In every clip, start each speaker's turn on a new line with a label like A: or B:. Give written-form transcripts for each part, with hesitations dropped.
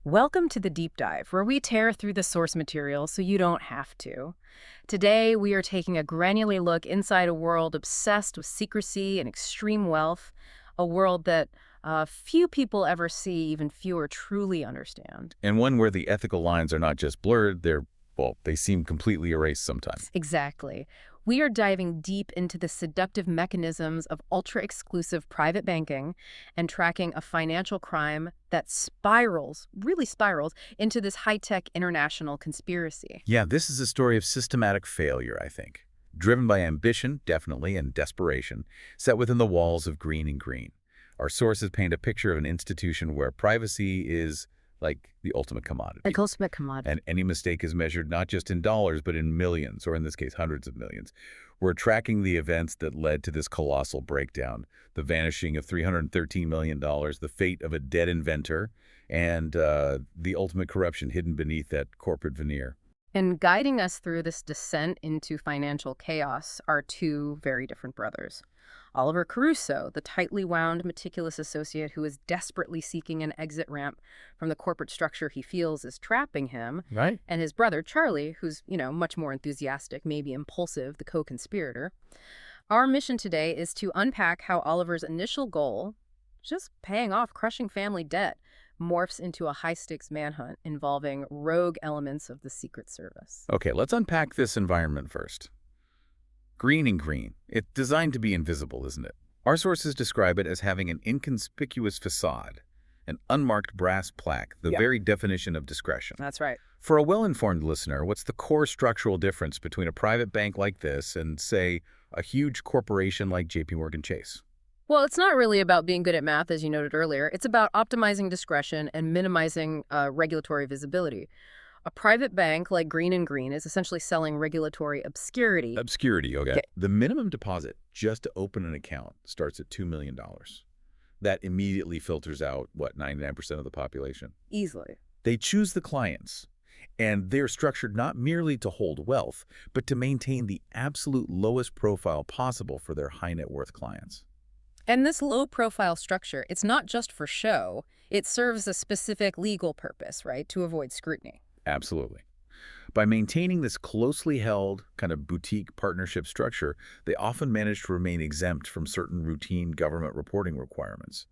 A: Welcome to the Deep Dive, where we tear through the source material so you don't have to. Today, we are taking a granular look inside a world obsessed with secrecy and extreme wealth, a world that few people ever see, even fewer truly understand.
B: And one where the ethical lines are not just blurred, they seem completely erased sometimes.
A: Exactly. We are diving deep into the seductive mechanisms of ultra-exclusive private banking and tracking a financial crime that really spirals, into this high-tech international conspiracy.
B: Yeah, this is a story of systematic failure, I think. Driven by ambition, definitely, and desperation, set within the walls of Green and Green. Our sources paint a picture of an institution where privacy is like the ultimate
A: A
B: commodity.
A: consummate commodity.
B: And any mistake is measured not just in dollars, but in millions, or in this case, hundreds of millions. We're tracking the events that led to this colossal breakdown, the vanishing of $313 million, the fate of a dead inventor, and the ultimate corruption hidden beneath that corporate veneer.
A: And guiding us through this descent into financial chaos are two very different brothers. Oliver Caruso, the tightly wound, meticulous associate who is desperately seeking an exit ramp from the corporate structure he feels is trapping him,
B: Right.
A: and his brother Charlie, who's, much more enthusiastic, maybe impulsive, the co-conspirator. Our mission today is to unpack how Oliver's initial goal, just paying off crushing family debt, morphs into a high-stakes manhunt involving rogue elements of the Secret Service.
B: Okay, let's unpack this environment first. Green and Green. It's designed to be invisible, isn't it? Our sources describe it as having an inconspicuous facade, an unmarked brass plaque, the
A: Yeah.
B: very definition of discretion.
A: That's right.
B: For a well-informed listener, what's the core structural difference between a private bank like this and, say, a huge corporation like JP Chase?
A: Well, it's not really about being good at math, as you noted earlier. It's about optimizing discretion and minimizing regulatory visibility. A private bank like Green and Green is essentially selling regulatory obscurity.
B: Obscurity, okay.
A: Okay.
B: The minimum deposit just to open an account starts at $2 million. That immediately filters out, 99% of the population.
A: Easily.
B: They choose the clients, and they're structured not merely to hold wealth, but to maintain the absolute lowest profile possible for their high net worth clients.
A: And this low-profile structure, it's not just for show. It serves a specific legal purpose, right, to avoid scrutiny.
B: Absolutely. By maintaining this closely held kind of boutique partnership structure, they often manage to remain exempt from certain routine government reporting requirements.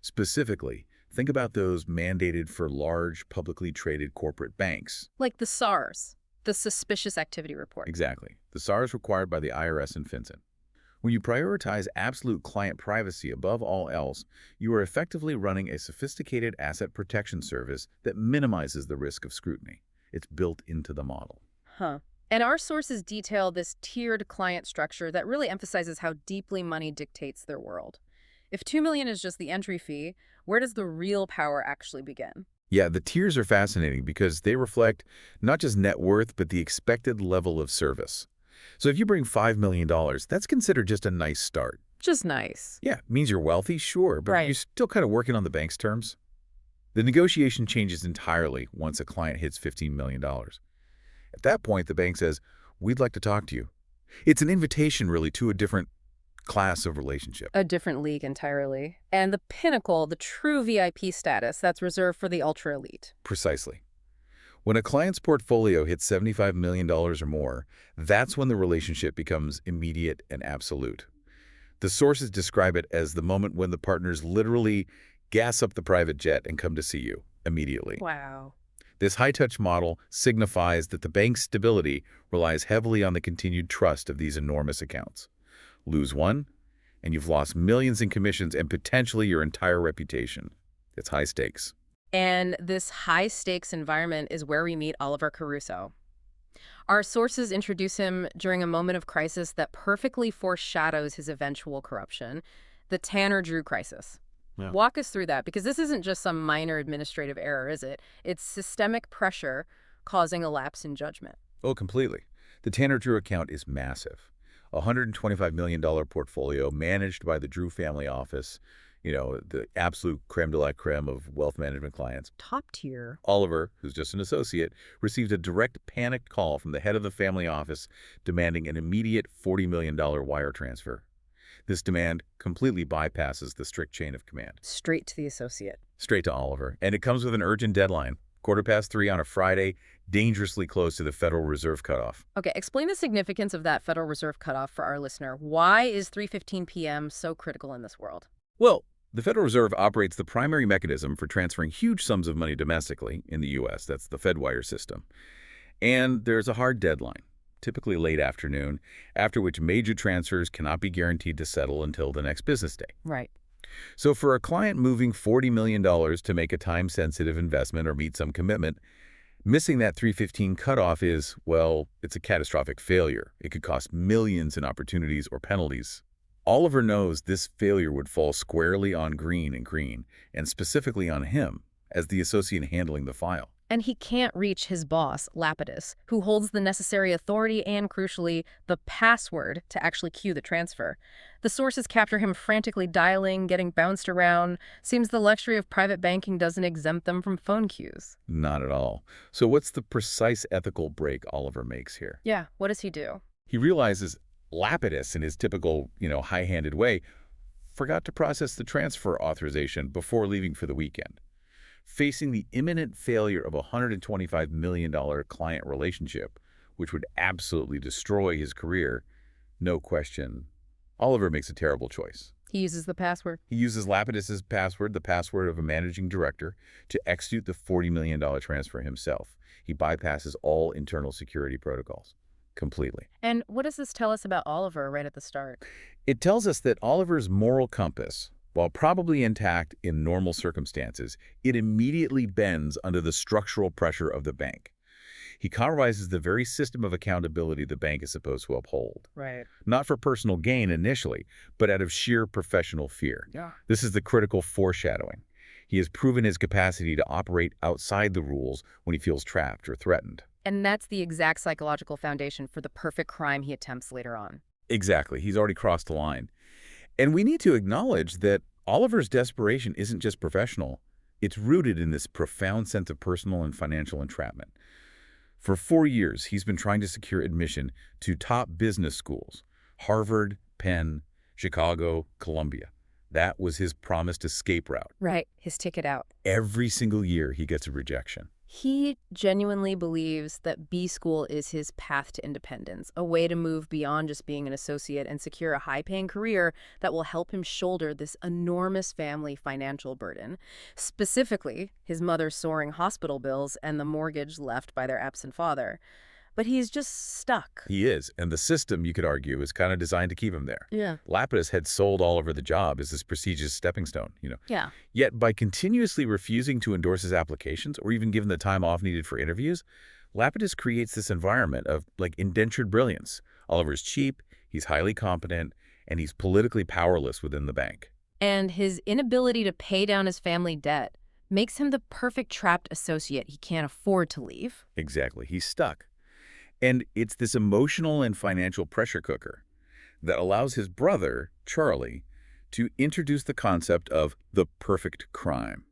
B: Specifically, think about those mandated for large, publicly traded corporate banks.
A: Like the SARS, the Suspicious Activity Report.
B: Exactly. The SARs required by the IRS and FinCEN. When you prioritize absolute client privacy above all else, you are effectively running a sophisticated asset protection service that minimizes the risk of scrutiny. It's built into the model.
A: Huh. And our sources detail this tiered client structure that really emphasizes how deeply money dictates their world. If $2 million is just the entry fee, where does the real power actually begin?
B: Yeah, the tiers are fascinating because they reflect not just net worth, but the expected level of service. So if you bring $5 million, that's considered just a nice start.
A: Just nice.
B: Yeah, means you're wealthy, sure, but
A: Right.
B: you're still kind of working on the bank's terms. The negotiation changes entirely once a client hits $15 million. At that point, the bank says, "We'd like to talk to you." It's an invitation, really, to a different class of relationship.
A: A different league entirely. And the pinnacle, the true VIP status, that's reserved for the ultra-elite.
B: Precisely. When a client's portfolio hits $75 million or more, that's when the relationship becomes immediate and absolute. The sources describe it as the moment when the partners literally gas up the private jet and come to see you immediately.
A: Wow.
B: This high-touch model signifies that the bank's stability relies heavily on the continued trust of these enormous accounts. Lose one, and you've lost millions in commissions and potentially your entire reputation. It's high stakes.
A: And this high-stakes environment is where we meet Oliver Caruso. Our sources introduce him during a moment of crisis that perfectly foreshadows his eventual corruption, the Tanner-Drew crisis.
B: Yeah.
A: Walk us through that, because this isn't just some minor administrative error, is it? It's systemic pressure causing a lapse in judgment.
B: Oh, completely. The Tanner Drew account is massive. A $125 million portfolio managed by the Drew family office, the absolute creme de la creme of wealth management clients.
A: Top tier.
B: Oliver, who's just an associate, received a direct panicked call from the head of the family office demanding an immediate $40 million wire transfer. This demand completely bypasses the strict chain of command.
A: Straight to the associate.
B: Straight to Oliver. And it comes with an urgent deadline. 3:15 on a Friday, dangerously close to the Federal Reserve cutoff.
A: Okay, explain the significance of that Federal Reserve cutoff for our listener. Why is 3:15 p.m. so critical in this world?
B: Well, the Federal Reserve operates the primary mechanism for transferring huge sums of money domestically in the U.S. That's the Fedwire system. And there's a hard deadline, typically late afternoon, after which major transfers cannot be guaranteed to settle until the next business day.
A: Right.
B: So for a client moving $40 million to make a time-sensitive investment or meet some commitment, missing that 3:15 cutoff is, well, it's a catastrophic failure. It could cost millions in opportunities or penalties. Oliver knows this failure would fall squarely on Green, and specifically on him, as the associate handling the file.
A: And he can't reach his boss, Lapidus, who holds the necessary authority and, crucially, the password to actually cue the transfer. The sources capture him frantically dialing, getting bounced around. Seems the luxury of private banking doesn't exempt them from phone cues.
B: Not at all. So what's the precise ethical break Oliver makes here?
A: Yeah, what does he do?
B: He realizes Lapidus, in his typical, high-handed way, forgot to process the transfer authorization before leaving for the weekend. Facing the imminent failure of a $125 million client relationship, which would absolutely destroy his career, no question, Oliver makes a terrible choice.
A: He uses the password.
B: He uses Lapidus's password, the password of a managing director, to execute the $40 million transfer himself. He bypasses all internal security protocols completely.
A: And what does this tell us about Oliver right at the start?
B: It tells us that Oliver's moral compass, while probably intact in normal circumstances, it immediately bends under the structural pressure of the bank. He compromises the very system of accountability the bank is supposed to uphold.
A: Right.
B: Not for personal gain initially, but out of sheer professional fear.
A: Yeah.
B: This is the critical foreshadowing. He has proven his capacity to operate outside the rules when he feels trapped or threatened.
A: And that's the exact psychological foundation for the perfect crime he attempts later on.
B: Exactly. He's already crossed the line. And we need to acknowledge that Oliver's desperation isn't just professional. It's rooted in this profound sense of personal and financial entrapment. For 4 years, he's been trying to secure admission to top business schools: Harvard, Penn, Chicago, Columbia. That was his promised escape route.
A: Right, his ticket out.
B: Every single year, he gets a rejection.
A: He genuinely believes that B school is his path to independence, a way to move beyond just being an associate and secure a high-paying career that will help him shoulder this enormous family financial burden. Specifically, his mother's soaring hospital bills and the mortgage left by their absent father. But he's just stuck.
B: He is, and the system, you could argue, is kind of designed to keep him there.
A: Yeah.
B: Lapidus had sold Oliver the job as this prestigious stepping stone,
A: Yeah.
B: Yet by continuously refusing to endorse his applications or even give him the time off needed for interviews, Lapidus creates this environment of, indentured brilliance. Oliver's cheap, he's highly competent, and he's politically powerless within the bank.
A: And his inability to pay down his family debt makes him the perfect trapped associate he can't afford to leave.
B: Exactly. He's stuck. And it's this emotional and financial pressure cooker that allows his brother, Charlie, to introduce the concept of the perfect crime.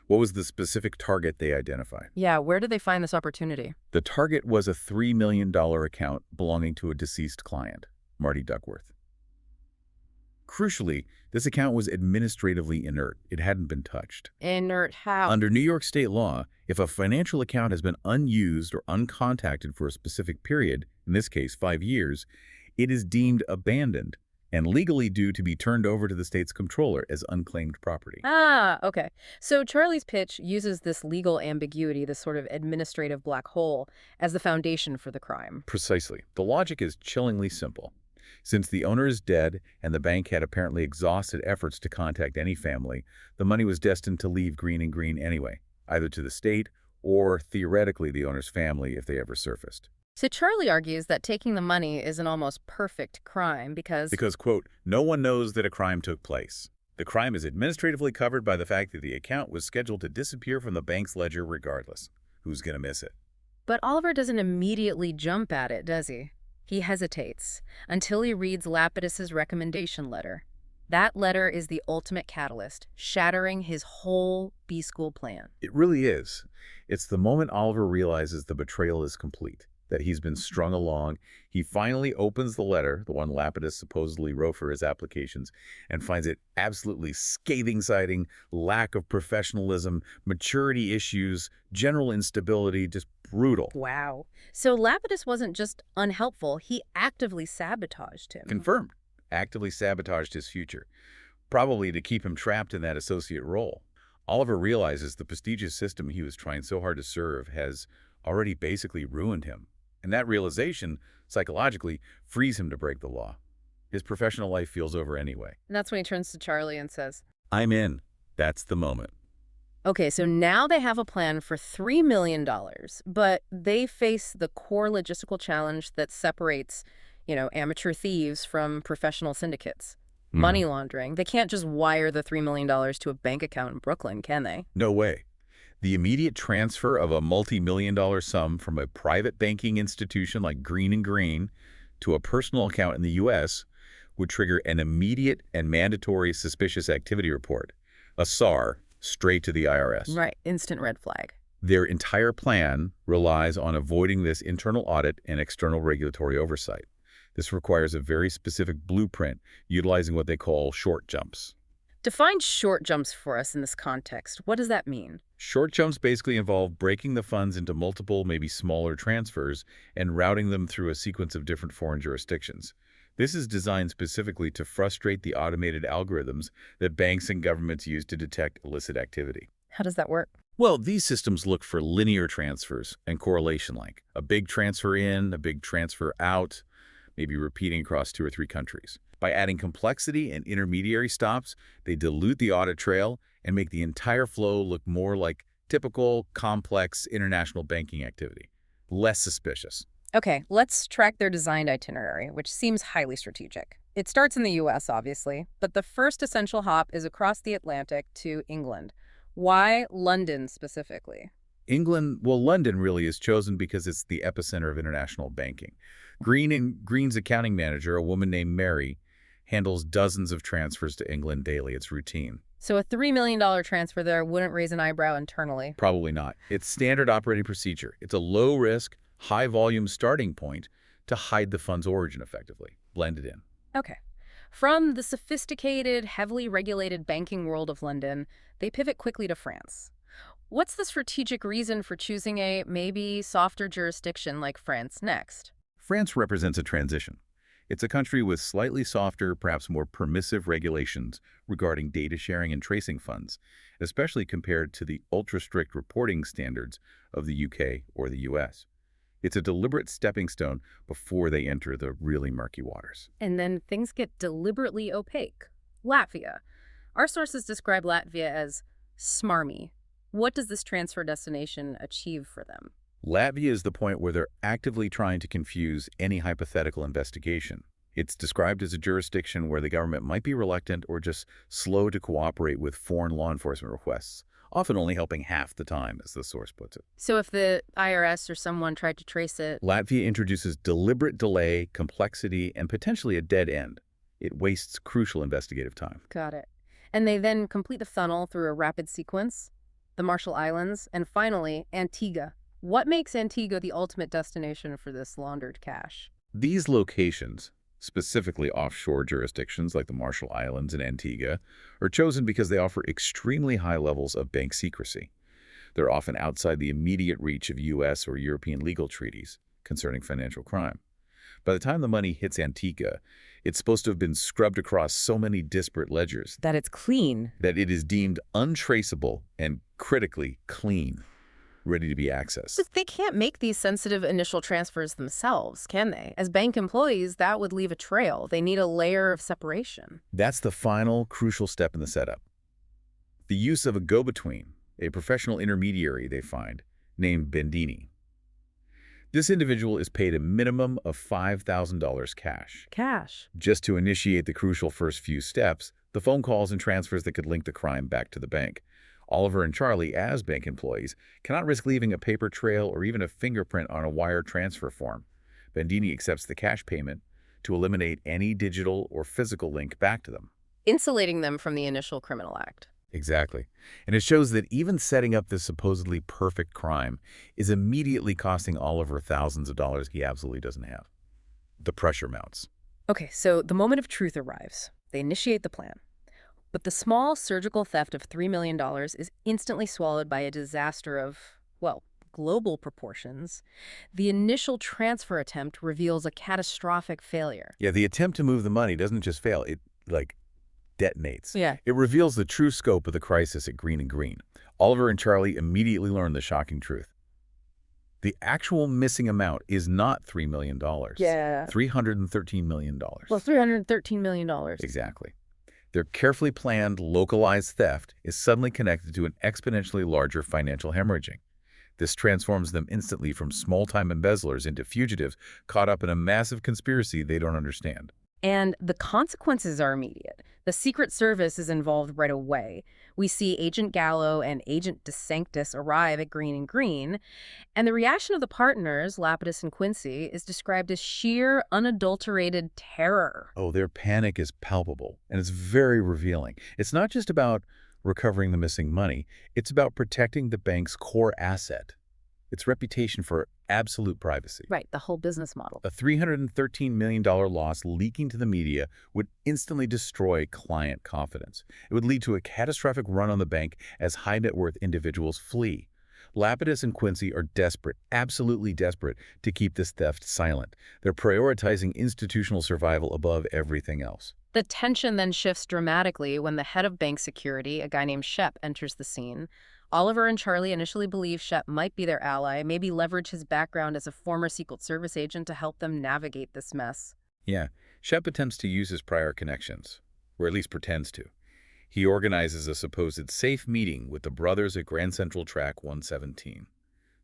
B: What was the specific target they identified?
A: Yeah, where did they find this opportunity?
B: The target was a $3 million account belonging to a deceased client, Marty Duckworth. Crucially, this account was administratively inert. It hadn't been touched.
A: Inert how?
B: Under New York state law, if a financial account has been unused or uncontacted for a specific period, in this case 5 years, it is deemed abandoned and legally due to be turned over to the state's comptroller as unclaimed property.
A: Ah, okay. So Charlie's pitch uses this legal ambiguity, this sort of administrative black hole, as the foundation for the crime.
B: Precisely. The logic is chillingly simple. Since the owner is dead and the bank had apparently exhausted efforts to contact any family, the money was destined to leave Green anyway, either to the state or, theoretically, the owner's family if they ever surfaced.
A: So Charlie argues that taking the money is an almost perfect crime because,
B: quote, no one knows that a crime took place. The crime is administratively covered by the fact that the account was scheduled to disappear from the bank's ledger regardless. Who's going to miss it?
A: But Oliver doesn't immediately jump at it, does he? He hesitates until he reads Lapidus's recommendation letter. That letter is the ultimate catalyst, shattering his whole B-school plan.
B: It really is. It's the moment Oliver realizes the betrayal is complete. that he's been strung along. He finally opens the letter, the one Lapidus supposedly wrote for his applications, and finds it absolutely scathing, citing lack of professionalism, maturity issues, general instability, just brutal.
A: Wow. So Lapidus wasn't just unhelpful, he actively sabotaged him.
B: Confirmed. Actively sabotaged his future, probably to keep him trapped in that associate role. Oliver realizes the prestigious system he was trying so hard to serve has already basically ruined him. And that realization, psychologically, frees him to break the law. His professional life feels over anyway.
A: And that's when he turns to Charlie and says,
B: I'm in. That's the moment.
A: okay, so now they have a plan for $3 million, but they face the core logistical challenge that separates, amateur thieves from professional syndicates. Money laundering. They can't just wire the $3 million to a bank account in Brooklyn, can they?
B: No way. The immediate transfer of a multi-million-dollar sum from a private banking institution like Green & Green to a personal account in the U.S. would trigger an immediate and mandatory suspicious activity report, a SAR, straight to the IRS.
A: Right, instant red flag.
B: Their entire plan relies on avoiding this internal audit and external regulatory oversight. This requires a very specific blueprint utilizing what they call short jumps.
A: Define short jumps for us in this context. What does that mean?
B: Short jumps basically involve breaking the funds into multiple, maybe smaller transfers and routing them through a sequence of different foreign jurisdictions. This is designed specifically to frustrate the automated algorithms that banks and governments use to detect illicit activity.
A: How does that work?
B: Well, these systems look for linear transfers and correlation, like a big transfer in, a big transfer out, maybe repeating across 2 or 3 countries. By adding complexity and intermediary stops, they dilute the audit trail and make the entire flow look more like typical, complex international banking activity. Less suspicious.
A: Okay, let's track their designed itinerary, which seems highly strategic. It starts in the U.S., obviously, but the first essential hop is across the Atlantic to England. Why London specifically?
B: London really is chosen because it's the epicenter of international banking. Green's accounting manager, a woman named Mary, handles dozens of transfers to England daily. It's routine.
A: So a $3 million transfer there wouldn't raise an eyebrow internally.
B: Probably not. It's standard operating procedure. It's a low-risk, high-volume starting point to hide the fund's origin effectively. Blend it in.
A: Okay. From the sophisticated, heavily regulated banking world of London, they pivot quickly to France. What's the strategic reason for choosing a maybe softer jurisdiction like France next?
B: France represents a transition. It's a country with slightly softer, perhaps more permissive regulations regarding data sharing and tracing funds, especially compared to the ultra-strict reporting standards of the UK or the US. It's a deliberate stepping stone before they enter the really murky waters.
A: And then things get deliberately opaque. Latvia. Our sources describe Latvia as smarmy. What does this transfer destination achieve for them?
B: Latvia is the point where they're actively trying to confuse any hypothetical investigation. It's described as a jurisdiction where the government might be reluctant or just slow to cooperate with foreign law enforcement requests, often only helping half the time, as the source puts it.
A: So if the IRS or someone tried to trace it...
B: Latvia introduces deliberate delay, complexity, and potentially a dead end. It wastes crucial investigative time.
A: Got it. And they then complete the funnel through a rapid sequence, the Marshall Islands, and finally, Antigua. What makes Antigua the ultimate destination for this laundered cash?
B: These locations, specifically offshore jurisdictions like the Marshall Islands and Antigua, are chosen because they offer extremely high levels of bank secrecy. They're often outside the immediate reach of U.S. or European legal treaties concerning financial crime. By the time the money hits Antigua, it's supposed to have been scrubbed across so many disparate ledgers
A: That it's clean.
B: that it is deemed untraceable and critically clean, ready to be accessed.
A: But they can't make these sensitive initial transfers themselves, can they? As bank employees, that would leave a trail. They need a layer of separation.
B: That's the final crucial step in the setup. The use of a go-between, a professional intermediary they find, named Bendini. This individual is paid a minimum of $5,000 cash.
A: Cash.
B: Just to initiate the crucial first few steps, the phone calls and transfers that could link the crime back to the bank. Oliver and Charlie, as bank employees, cannot risk leaving a paper trail or even a fingerprint on a wire transfer form. Bendini accepts the cash payment to eliminate any digital or physical link back to them.
A: Insulating them from the initial criminal act.
B: Exactly. And it shows that even setting up this supposedly perfect crime is immediately costing Oliver thousands of dollars he absolutely doesn't have. The pressure mounts.
A: Okay, so the moment of truth arrives. They initiate the plan. But the small surgical theft of $3 million is instantly swallowed by a disaster of, well, global proportions. The initial transfer attempt reveals a catastrophic failure.
B: Yeah, the attempt to move the money doesn't just fail, it, like, detonates.
A: Yeah.
B: It reveals the true scope of the crisis at Green and Green. Oliver and Charlie immediately learn the shocking truth. The actual missing amount is not $3 million.
A: Yeah.
B: $313 million.
A: Well, $313 million.
B: Exactly. Their carefully planned, localized theft is suddenly connected to an exponentially larger financial hemorrhaging. This transforms them instantly from small-time embezzlers into fugitives caught up in a massive conspiracy they don't understand.
A: And the consequences are immediate. The Secret Service is involved right away. We see Agent Gallo and Agent DeSanctis arrive at Green and Green, and the reaction of the partners, Lapidus and Quincy, is described as sheer, unadulterated terror.
B: Oh, their panic is palpable, and it's very revealing. It's not just about recovering the missing money, it's about protecting the bank's core asset, its reputation for absolute privacy.
A: Right, the whole business model.
B: A $313 million loss leaking to the media would instantly destroy client confidence. It would lead to a catastrophic run on the bank as high-net-worth individuals flee. Lapidus and Quincy are desperate, absolutely desperate, to keep this theft silent. They're prioritizing institutional survival above everything else.
A: The tension then shifts dramatically when the head of bank security, a guy named Shep, enters the scene. Oliver and Charlie initially believe Shep might be their ally, maybe leverage his background as a former Secret Service agent to help them navigate this mess.
B: Yeah, Shep attempts to use his prior connections, or at least pretends to. He organizes a supposed safe meeting with the brothers at Grand Central Track 117.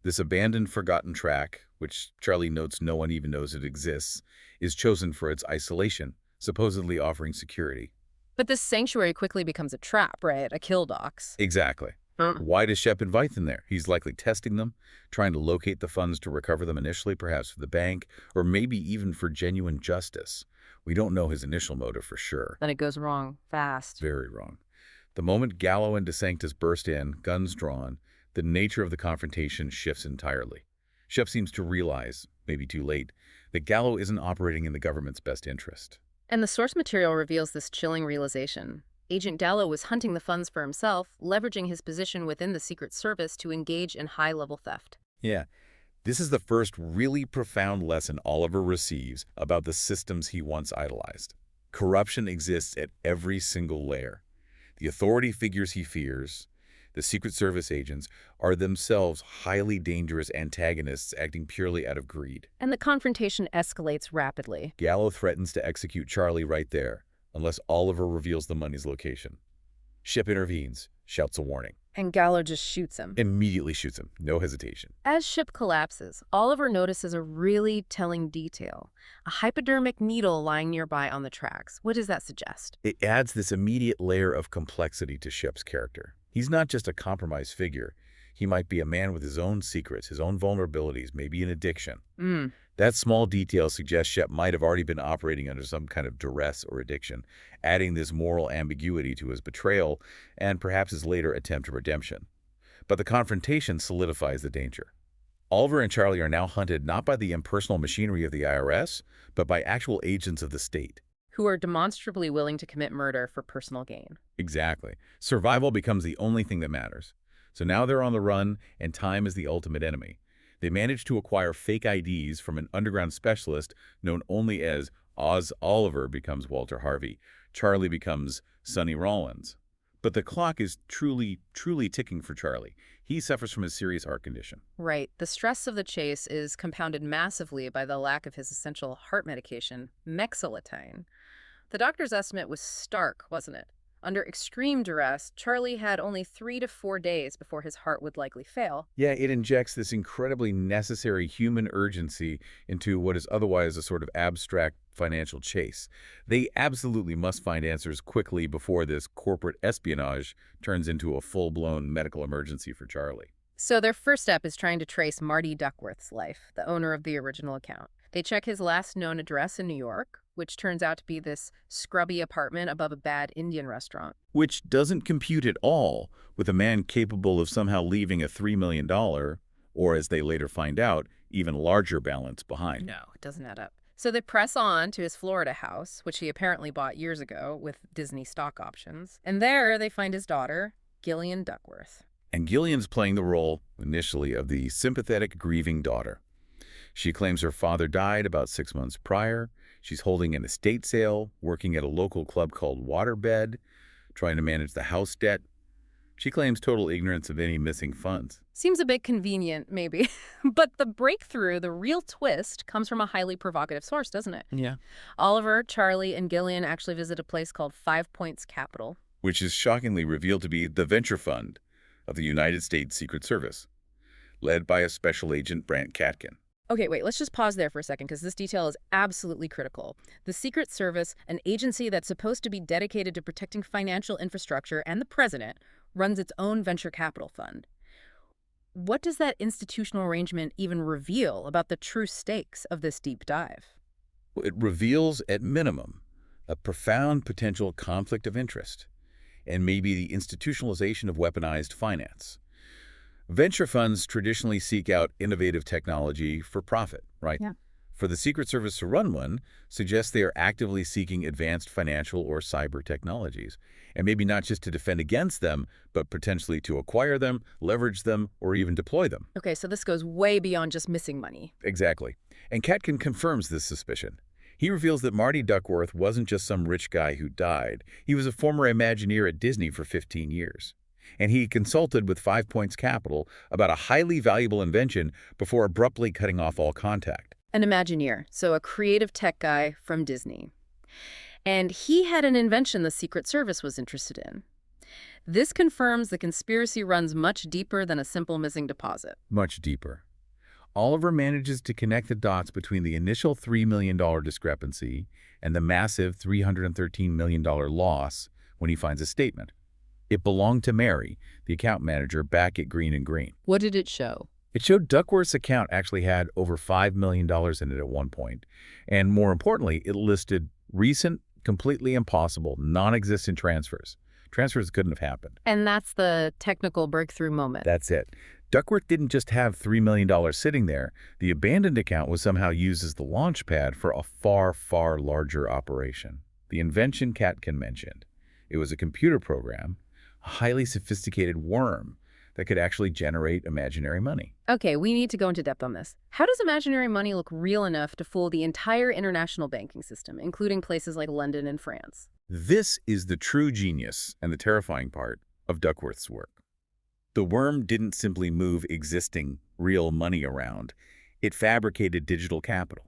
B: This abandoned, forgotten track, which Charlie notes no one even knows it exists, is chosen for its isolation, supposedly offering security.
A: But this sanctuary quickly becomes a trap, right? A kill box.
B: Exactly. Why does Shep invite them there? He's likely testing them, trying to locate the funds to recover them initially, perhaps for the bank, or maybe even for genuine justice. We don't know his initial motive for sure.
A: Then it goes wrong fast.
B: Very wrong. The moment Gallo and DeSanctis burst in, guns drawn, the nature of the confrontation shifts entirely. Shep seems to realize, maybe too late, that Gallo isn't operating in the government's best interest.
A: And the source material reveals this chilling realization. Agent Gallo was hunting the funds for himself, leveraging his position within the Secret Service to engage in high-level theft.
B: Yeah, this is the first really profound lesson Oliver receives about the systems he once idolized. Corruption exists at every single layer. The authority figures he fears, the Secret Service agents, are themselves highly dangerous antagonists acting purely out of greed.
A: And the confrontation escalates rapidly.
B: Gallo threatens to execute Charlie right there, unless Oliver reveals the money's location. Shep intervenes, shouts a warning.
A: And Gallo just shoots him.
B: Immediately shoots him, no hesitation.
A: As Ship collapses, Oliver notices a really telling detail. A hypodermic needle lying nearby on the tracks. What does that suggest?
B: It adds this immediate layer of complexity to Shep's character. He's not just a compromised figure. He might be a man with his own secrets, his own vulnerabilities, maybe an addiction. That small detail suggests Shep might have already been operating under some kind of duress or addiction, adding this moral ambiguity to his betrayal and perhaps his later attempt at redemption. But the confrontation solidifies the danger. Oliver and Charlie are now hunted not by the impersonal machinery of the IRS, but by actual agents of the state.
A: Who are demonstrably willing to commit murder for personal gain.
B: Exactly. Survival becomes the only thing that matters. So now they're on the run, and time is the ultimate enemy. They manage to acquire fake IDs from an underground specialist known only as Oz. Oliver becomes Walter Harvey. Charlie becomes Sonny Rollins. But the clock is truly ticking for Charlie. He suffers from a serious heart condition.
A: Right. The stress of the chase is compounded massively by the lack of his essential heart medication, mexilatine. The doctor's estimate was stark, wasn't it? Under extreme duress, Charlie had only 3 to 4 days before his heart would likely fail.
B: Yeah, it injects this incredibly necessary human urgency into what is otherwise a sort of abstract financial chase. They absolutely must find answers quickly before this corporate espionage turns into a full-blown medical emergency for Charlie.
A: So their first step is trying to trace Marty Duckworth's life, the owner of the original account. They check his last known address in New York, which turns out to be this scrubby apartment above a bad Indian restaurant.
B: Which doesn't compute at all with a man capable of somehow leaving a $3 million, or as they later find out, even larger balance behind.
A: No, it doesn't add up. So they press on to his Florida house, which he apparently bought years ago with Disney stock options. And there they find his daughter, Gillian Duckworth.
B: And Gillian's playing the role, initially, of the sympathetic, grieving daughter. She claims her father died about 6 months prior. She's holding an estate sale, working at a local club called Waterbed, trying to manage the house debt. She claims total ignorance of any missing funds.
A: Seems a bit convenient, maybe. But the breakthrough, the real twist, comes from a highly provocative source, doesn't it?
B: Yeah.
A: Oliver, Charlie, and Gillian actually visit a place called 5 Points Capital.
B: Which is shockingly revealed to be the venture fund of the United States Secret Service, led by a special agent, Brant Katkin.
A: Okay, wait, let's just pause there for a second because this detail is absolutely critical. The Secret Service, an agency that's supposed to be dedicated to protecting financial infrastructure and the president, runs its own venture capital fund. What does that institutional arrangement even reveal about the true stakes of this deep dive?
B: Well, it reveals, at minimum, a profound potential conflict of interest, and maybe the institutionalization of weaponized finance. Venture funds traditionally seek out innovative technology for profit, right?
A: Yeah.
B: For the Secret Service to run one suggests they are actively seeking advanced financial or cyber technologies, and maybe not just to defend against them, but potentially to acquire them, leverage them, or even deploy them.
A: Okay, so this goes way beyond just missing money.
B: Exactly. And Katkin confirms this suspicion. He reveals that Marty Duckworth wasn't just some rich guy who died. He was a former Imagineer at Disney for 15 years. And he consulted with 5 Points Capital about a highly valuable invention before abruptly cutting off all contact.
A: An Imagineer, so a creative tech guy from Disney. And he had an invention the Secret Service was interested in. This confirms the conspiracy runs much deeper than a simple missing deposit.
B: Much deeper. Oliver manages to connect the dots between the initial $3 million discrepancy and the massive $313 million loss when he finds a statement. It belonged to Mary, the account manager back at Green & Green.
A: What did it show?
B: It showed Duckworth's account actually had over $5 million in it at one point. And more importantly, it listed recent, completely impossible, non-existent transfers. Transfers couldn't have happened.
A: And that's the technical breakthrough moment.
B: That's it. Duckworth didn't just have $3 million sitting there. The abandoned account was somehow used as the launch pad for a far, far larger operation. The invention Katkin mentioned. It was a computer program, a highly sophisticated worm that could actually generate imaginary money.
A: Okay, we need to go into depth on this. How does imaginary money look real enough to fool the entire international banking system, including places like London and France?
B: This is the true genius and the terrifying part of Duckworth's work. The worm didn't simply move existing, real money around. It fabricated digital capital.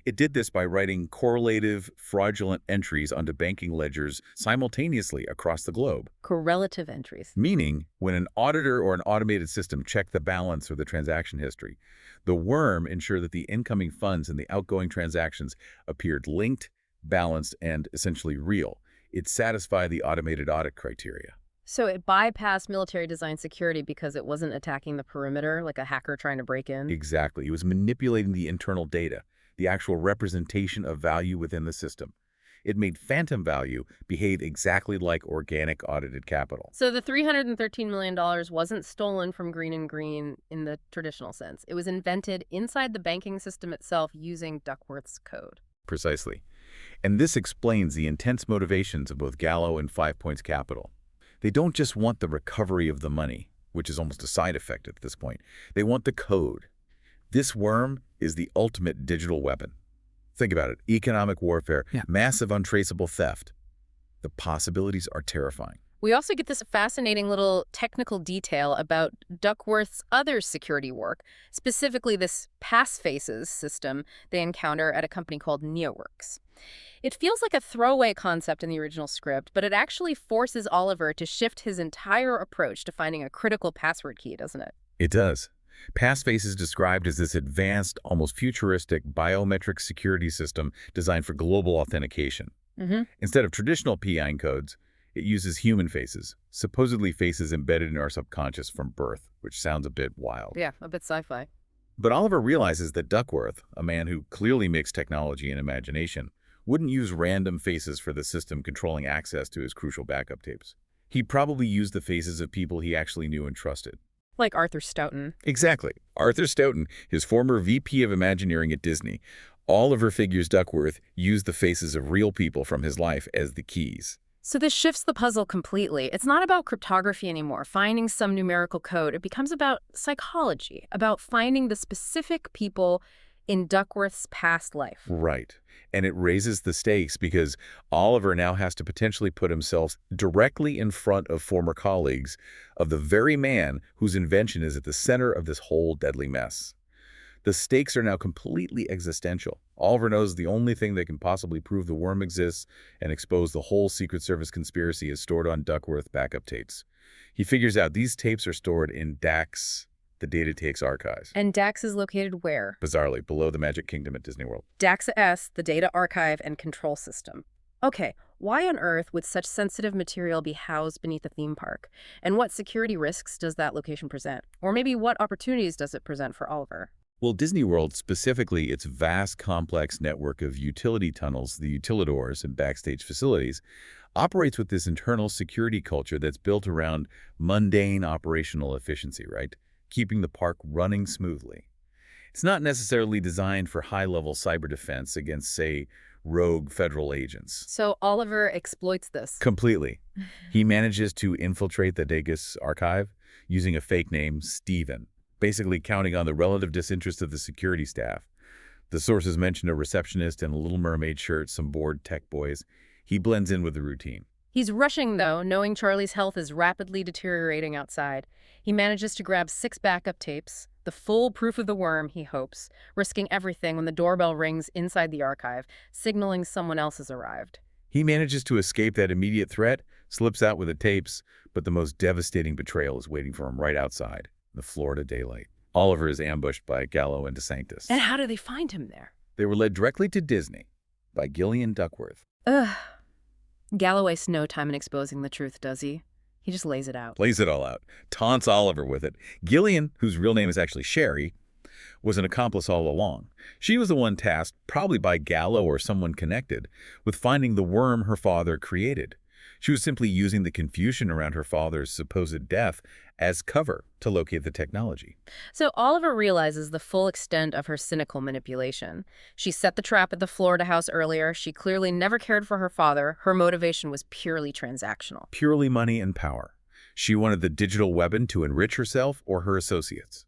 B: It did this by writing correlative, fraudulent entries onto banking ledgers simultaneously across the globe.
A: Correlative entries.
B: Meaning, when an auditor or an automated system checked the balance or the transaction history, the worm ensured that the incoming funds and the outgoing transactions appeared linked, balanced, and essentially real. It satisfied the automated audit criteria.
A: So it bypassed military design security because it wasn't attacking the perimeter like a hacker trying to break in?
B: Exactly. It was manipulating the internal data, the actual representation of value within the system. It made phantom value behave exactly like organic audited capital.
A: So the $313 million wasn't stolen from Green & Green in the traditional sense. It was invented inside the banking system itself using Duckworth's code.
B: Precisely. And this explains the intense motivations of both Gallo and 5 Points Capital. They don't just want the recovery of the money, which is almost a side effect at this point. They want the code. This worm is the ultimate digital weapon. Think about it. Economic warfare, massive untraceable theft. The possibilities are terrifying.
A: We also get this fascinating little technical detail about Duckworth's other security work, specifically this pass-faces system they encounter at a company called NeoWorks. It feels like a throwaway concept in the original script, but it actually forces Oliver to shift his entire approach to finding a critical password key, doesn't it?
B: It does. Passface is described as this advanced, almost futuristic biometric security system designed for global authentication. Instead of traditional PIN codes, it uses human faces, supposedly faces embedded in our subconscious from birth, which sounds a bit wild.
A: Yeah, a bit sci-fi.
B: But Oliver realizes that Duckworth, a man who clearly mixed technology and imagination, wouldn't use random faces for the system controlling access to his crucial backup tapes. He probably used the faces of people he actually knew and trusted.
A: Like Arthur Stoughton.
B: Exactly. Arthur Stoughton, his former VP of Imagineering at Disney. Oliver figures Duckworth used the faces of real people from his life as the keys.
A: So this shifts the puzzle completely. It's not about cryptography anymore, finding some numerical code. It becomes about psychology, about finding the specific people in Duckworth's past life.
B: Right. And it raises the stakes because Oliver now has to potentially put himself directly in front of former colleagues of the very man whose invention is at the center of this whole deadly mess. The stakes are now completely existential. Oliver knows the only thing that can possibly prove the worm exists and expose the whole Secret Service conspiracy is stored on Duckworth backup tapes. He figures out these tapes are stored in DAX, the Data Takes Archives.
A: And DAX is located where?
B: Bizarrely, below the Magic Kingdom at Disney World.
A: DAX-S, the Data Archive and Control System. Okay, why on earth would such sensitive material be housed beneath a theme park? And what security risks does that location present? Or maybe what opportunities does it present for Oliver?
B: Well, Disney World, specifically its vast, complex network of utility tunnels, the utilidors and backstage facilities, operates with this internal security culture that's built around mundane operational efficiency, right? Keeping the park running smoothly. It's not necessarily designed for high-level cyber defense against, say, rogue federal agents.
A: So Oliver exploits this.
B: Completely. He manages to infiltrate the Degas archive using a fake name, Steven, basically counting on the relative disinterest of the security staff. The sources mention a receptionist in a Little Mermaid shirt, some bored tech boys. He blends in with the routine.
A: He's rushing, though, knowing Charlie's health is rapidly deteriorating outside. He manages to grab 6 backup tapes, the full proof of the worm, he hopes, risking everything when the doorbell rings inside the archive, signaling someone else has arrived.
B: He manages to escape that immediate threat, slips out with the tapes, but the most devastating betrayal is waiting for him right outside, in the Florida daylight. Oliver is ambushed by Gallo and DeSanctis.
A: And how do they find him there?
B: They were led directly to Disney by Gillian Duckworth.
A: Ugh. Gallo wastes no time in exposing the truth, does he? He just lays it out.
B: Lays it all out. Taunts Oliver with it. Gillian, whose real name is actually Sherry, was an accomplice all along. She was the one tasked, probably by Gallo or someone connected, with finding the worm her father created. She was simply using the confusion around her father's supposed death as cover to locate the technology.
A: So Oliver realizes the full extent of her cynical manipulation. She set the trap at the Florida house earlier. She clearly never cared for her father. Her motivation was purely transactional.
B: Purely money and power. She wanted the digital weapon to enrich herself or her associates.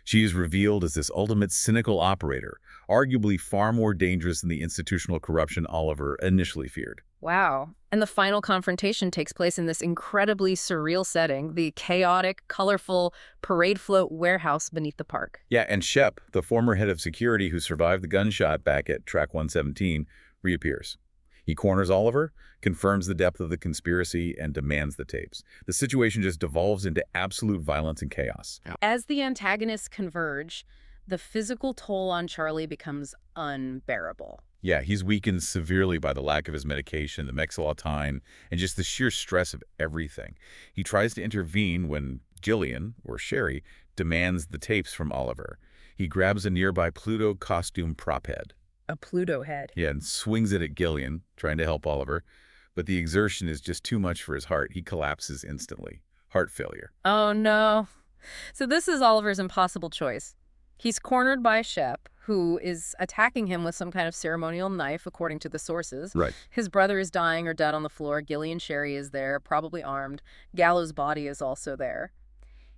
B: She is revealed as this ultimate cynical operator, arguably far more dangerous than the institutional corruption Oliver initially feared.
A: Wow. And the final confrontation takes place in this incredibly surreal setting, the chaotic, colorful parade float warehouse beneath the park.
B: Yeah, and Shep, the former head of security who survived the gunshot back at Track 117, reappears. He corners Oliver, confirms the depth of the conspiracy, and demands the tapes. The situation just devolves into absolute violence and chaos.
A: As the antagonists converge, the physical toll on Charlie becomes unbearable.
B: Yeah, he's weakened severely by the lack of his medication, the mexalotine, and just the sheer stress of everything. He tries to intervene when Gillian, or Sherry, demands the tapes from Oliver. He grabs a nearby Pluto costume prop head.
A: A Pluto head.
B: Yeah, and swings it at Gillian, trying to help Oliver. But the exertion is just too much for his heart. He collapses instantly. Heart failure.
A: Oh, no. So this is Oliver's impossible choice. He's cornered by Shep, who is attacking him with some kind of ceremonial knife, according to the sources.
B: Right.
A: His brother is dying or dead on the floor. Gillian Sherry is there, probably armed. Gallo's body is also there.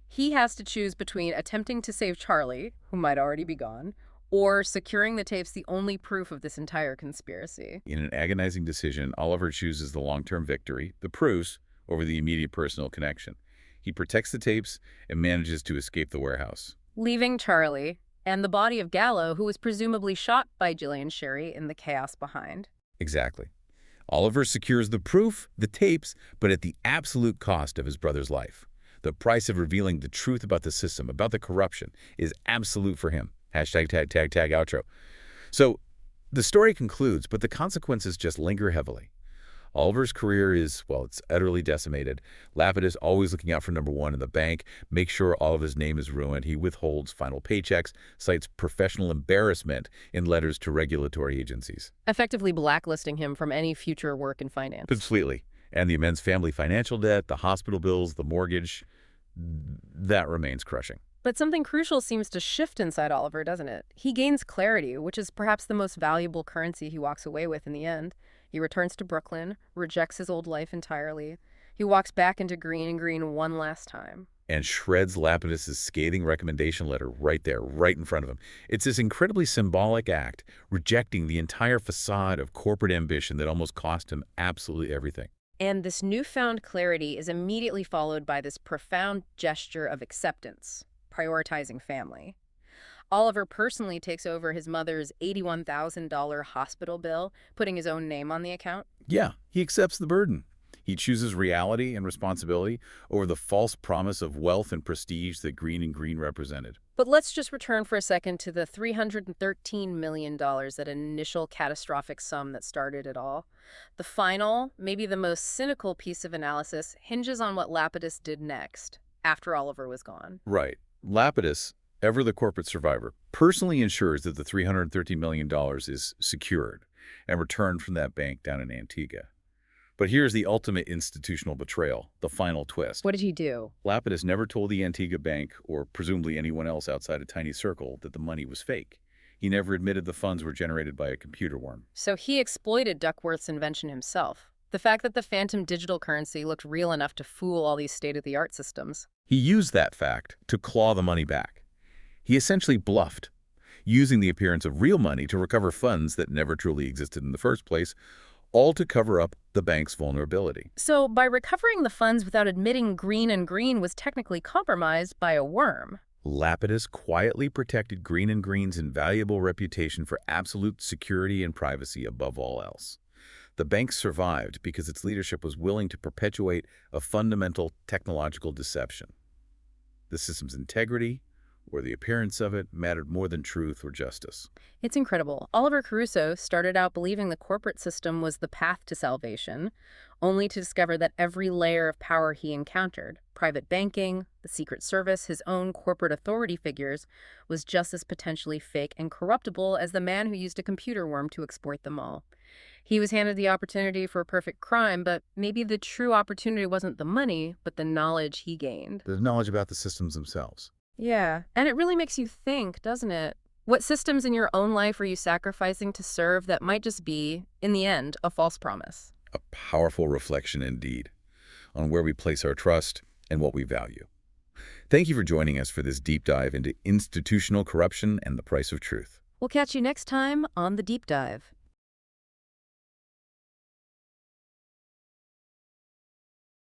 A: He has to choose between attempting to save Charlie, who might already be gone, or securing the tapes, the only proof of this entire conspiracy.
B: In an agonizing decision, Oliver chooses the long-term victory, the proofs, over the immediate personal connection. He protects the tapes and manages to escape the warehouse,
A: leaving Charlie and the body of Gallo, who was presumably shot by Gillian Sherry, in the chaos behind.
B: Exactly. Oliver secures the proof, the tapes, but at the absolute cost of his brother's life. The price of revealing the truth about the system, about the corruption, is absolute for him. Hashtag tag outro. So the story concludes, but the consequences just linger heavily. Oliver's career is, well, it's utterly decimated. Lapidus always looking out for number one in the bank, make sure all of his name is ruined. He withholds final paychecks, cites professional embarrassment in letters to regulatory agencies.
A: Effectively blacklisting him from any future work in finance.
B: Completely. And the immense family financial debt, the hospital bills, the mortgage, that remains crushing.
A: But something crucial seems to shift inside Oliver, doesn't it? He gains clarity, which is perhaps the most valuable currency he walks away with in the end. He returns to Brooklyn, rejects his old life entirely. He walks back into Green and Green one last time.
B: And shreds Lapidus's scathing recommendation letter right there, right in front of him. It's this incredibly symbolic act, rejecting the entire facade of corporate ambition that almost cost him absolutely everything.
A: And this newfound clarity is immediately followed by this profound gesture of acceptance, prioritizing family. Oliver personally takes over his mother's $81,000 hospital bill, putting his own name on the account.
B: Yeah, he accepts the burden. He chooses reality and responsibility over the false promise of wealth and prestige that Green and Green represented.
A: But let's just return for a second to the $313 million, that initial catastrophic sum that started it all. The final, maybe the most cynical piece of analysis hinges on what Lapidus did next, after Oliver was gone.
B: Right. Lapidus, ever the corporate survivor, personally ensures that the $313 million is secured and returned from that bank down in Antigua. But here's the ultimate institutional betrayal, the final twist.
A: What did he do?
B: Lapidus never told the Antigua bank, or presumably anyone else outside a tiny circle, that the money was fake. He never admitted the funds were generated by a computer worm.
A: So he exploited Duckworth's invention himself. The fact that the phantom digital currency looked real enough to fool all these state-of-the-art systems.
B: He used that fact to claw the money back. He essentially bluffed, using the appearance of real money to recover funds that never truly existed in the first place, all to cover up the bank's vulnerability.
A: So by recovering the funds without admitting Green and Green was technically compromised by a worm.
B: Lapidus quietly protected Green and Green's invaluable reputation for absolute security and privacy above all else. The bank survived because its leadership was willing to perpetuate a fundamental technological deception. The system's integrity, or the appearance of it, mattered more than truth or justice.
A: It's incredible. Oliver Caruso started out believing the corporate system was the path to salvation, only to discover that every layer of power he encountered, private banking, the Secret Service, his own corporate authority figures, was just as potentially fake and corruptible as the man who used a computer worm to exploit them all. He was handed the opportunity for a perfect crime, but maybe the true opportunity wasn't the money, but the knowledge he gained.
B: The knowledge about the systems themselves.
A: Yeah, and it really makes you think, doesn't it? What systems in your own life are you sacrificing to serve that might just be, in the end, a false promise?
B: A powerful reflection indeed on where we place our trust and what we value. Thank you for joining us for this deep dive into institutional corruption and the price of truth.
A: We'll catch you next time on The Deep Dive.